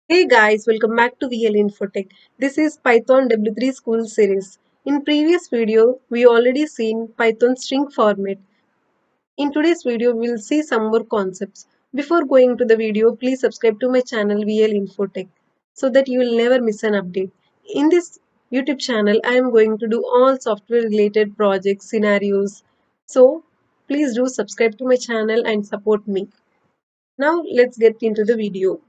Hey guys, welcome back to VL InfoTech. This is Python W3 School series. In previous video, we already seen Python string format. In today's video, we'll see some more concepts. Before going to the video, please subscribe to my channel VL InfoTech so that you will never miss an update. In this YouTube channel, I am going to do all software related projects, scenarios. So please do subscribe to my channel and support me. Now let's get into the video.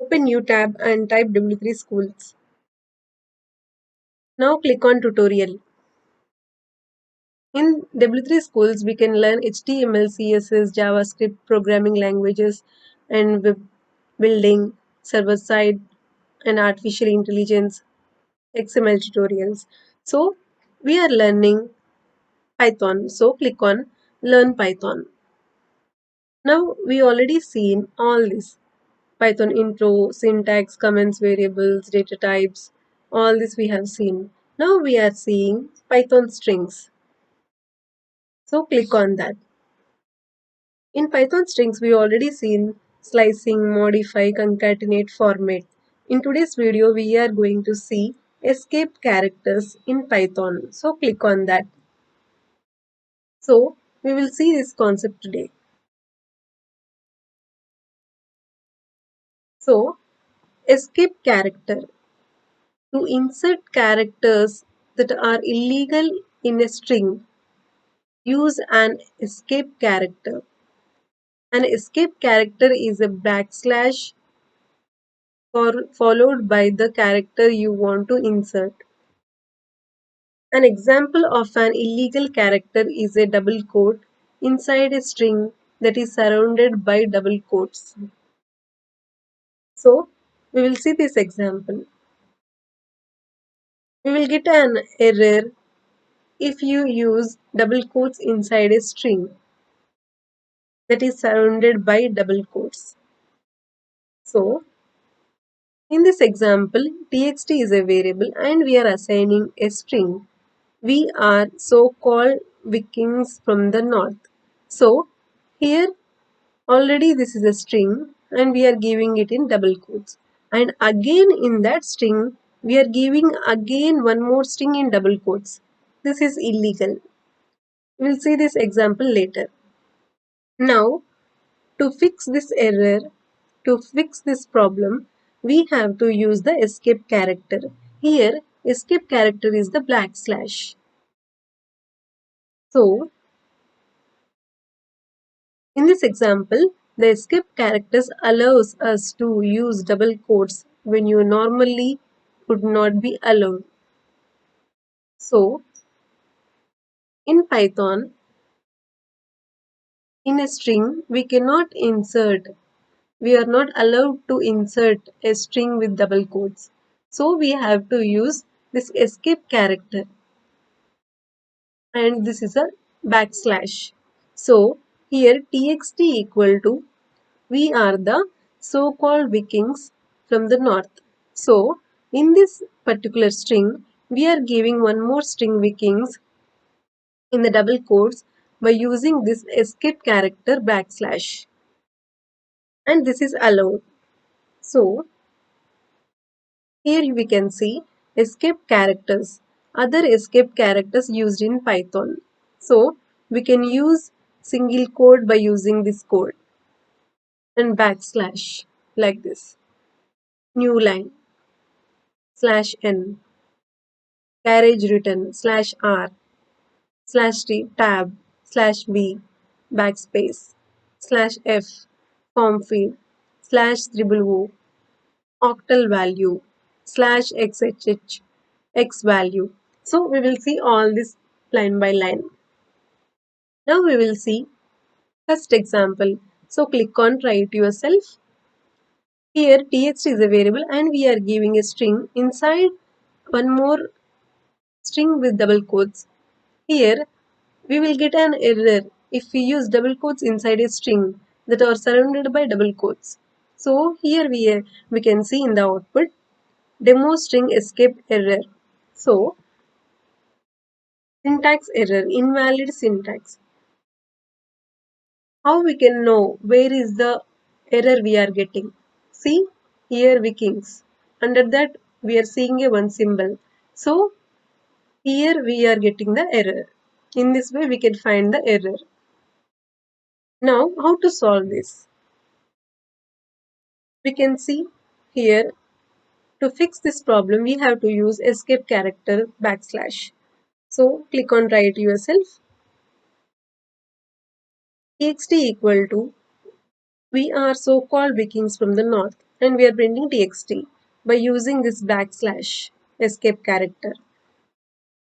Open new tab and type W3 schools. Now click on tutorial. In W3 schools, we can learn HTML, CSS, JavaScript, programming languages, and web building, server side, and artificial intelligence, XML tutorials. So we are learning Python. So click on learn Python. Now we already seen all this. Python intro, syntax, comments, variables, data types, all this we have seen. Now we are seeing Python strings. So click on that. In Python strings, we already seen slicing, modify, concatenate, format. In today's video, we are going to see escape characters in Python. So click on that. So we will see this concept today. So escape character. To insert characters that are illegal in a string, use an escape character. An escape character is a backslash followed by the character you want to insert. An example of an illegal character is a double quote inside a string that is surrounded by double quotes. So, we will see this example. We will get an error if you use double quotes inside a string that is surrounded by double quotes. So, in this example, txt is a variable and we are assigning a string. We are so-called Vikings from the north. So, here already this is a string and we are giving it in double quotes. And again in that string, we are giving again one more string in double quotes. This is illegal. We will see this example later. Now, to fix this error, to fix this problem, we have to use the escape character. Here, escape character is the backslash. So, in this example, the escape characters allows us to use double quotes when you normally would not be allowed. So, in Python, in a string, we are not allowed to insert a string with double quotes. So, we have to use this escape character and this is a backslash. So, here txt equal to we are the so-called Vikings from the north. So, in this particular string, we are giving one more string Vikings in the double quotes by using this escape character backslash. And this is allowed. So, here we can see escape characters, other escape characters used in Python. So, we can use single quote by using this code and backslash like this. New line. /n, carriage return, /r, /t, tab, /b, backspace, /f, form field, /o, octal value, /xhh, x value. So we will see all this line by line. Now we will see first example. So click on try it yourself. Here txt is a variable and we are giving a string inside one more string with double quotes. Here, we will get an error if we use double quotes inside a string that are surrounded by double quotes. So here we can see in the output demo string escape error. So syntax error, invalid syntax. How we can know where is the error we are getting? See, here Vikings. Under that we are seeing a one symbol. So here we are getting the error. In this way we can find the error. Now how to solve this? We can see here to fix this problem we have to use escape character backslash. So click on write yourself. Txt equal to we are so-called Vikings from the north and we are printing txt by using this backslash escape character.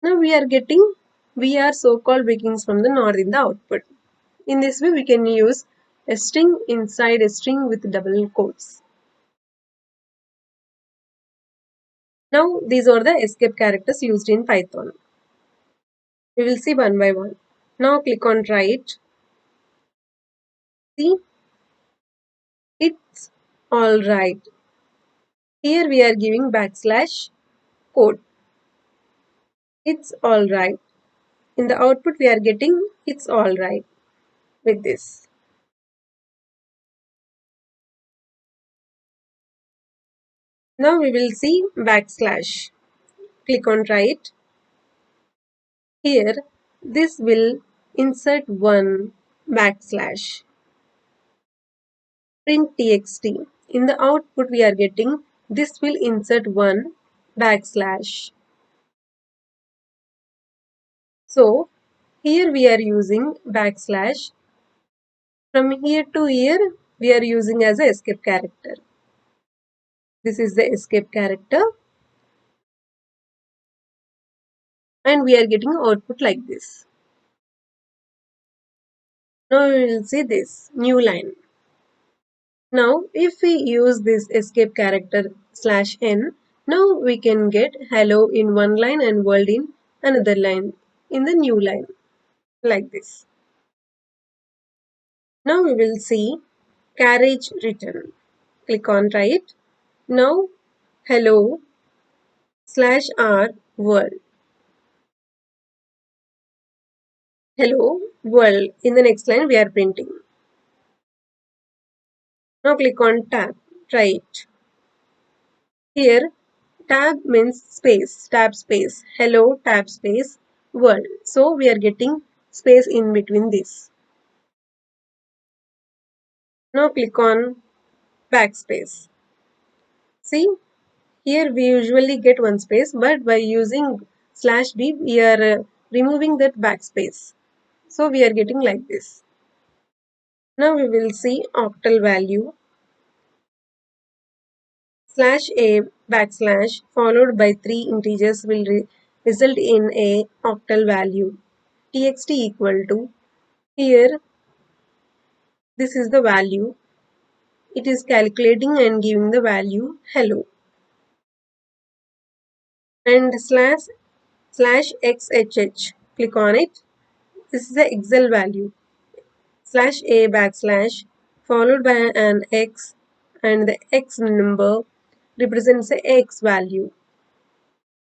Now we are getting we are so-called Vikings from the north in the output. In this way we can use a string inside a string with double quotes. Now these are the escape characters used in Python. We will see one by one. Now click on write. See, it's alright. Here we are giving backslash code. It's alright. In the output we are getting it's alright with this. Now we will see backslash. Click on write. Here this will insert one backslash. Print txt. In the output we are getting this will insert one backslash. So here we are using backslash. From here to here we are using as a escape character. This is the escape character and we are getting output like this. Now we will see this new line. Now if we use this escape character /n, now we can get hello in one line and world in another line in the new line like this. Now we will see carriage return. Click on write. Now hello /r world. Hello world. In the next line we are printing. Now click on tab. Write. Here tab means space, tab space, hello tab space world. So we are getting space in between this. Now click on backspace. See, here we usually get one space, but by using /b we are removing that backspace. So we are getting like this. Now we will see octal value /a backslash followed by 3 integers will result in a octal value. Txt equal to here this is the value. It is calculating and giving the value hello. And /xhh. Click on it. This is the Excel value. /a backslash followed by an x and the x number represents the x value.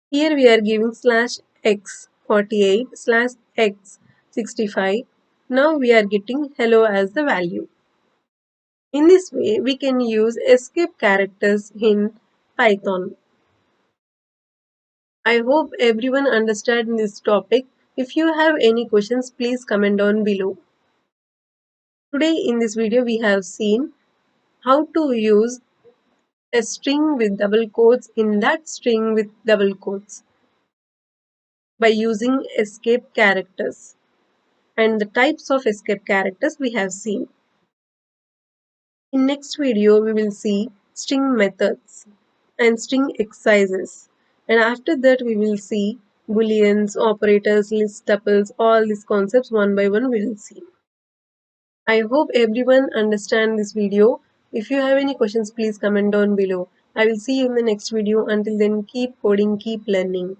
Here we are giving /x48 /x65. Now we are getting hello as the value. In this way, we can use escape characters in Python. I hope everyone understands this topic. If you have any questions, please comment down below. Today in this video, we have seen how to use a string with double quotes in that string with double quotes by using escape characters. And the types of escape characters we have seen. In next video, we will see string methods and string exercises. And after that, we will see booleans, operators, list tuples, all these concepts one by one we will see. I hope everyone understands this video. If you have any questions, please comment down below. I will see you in the next video. Until then, keep coding, keep learning.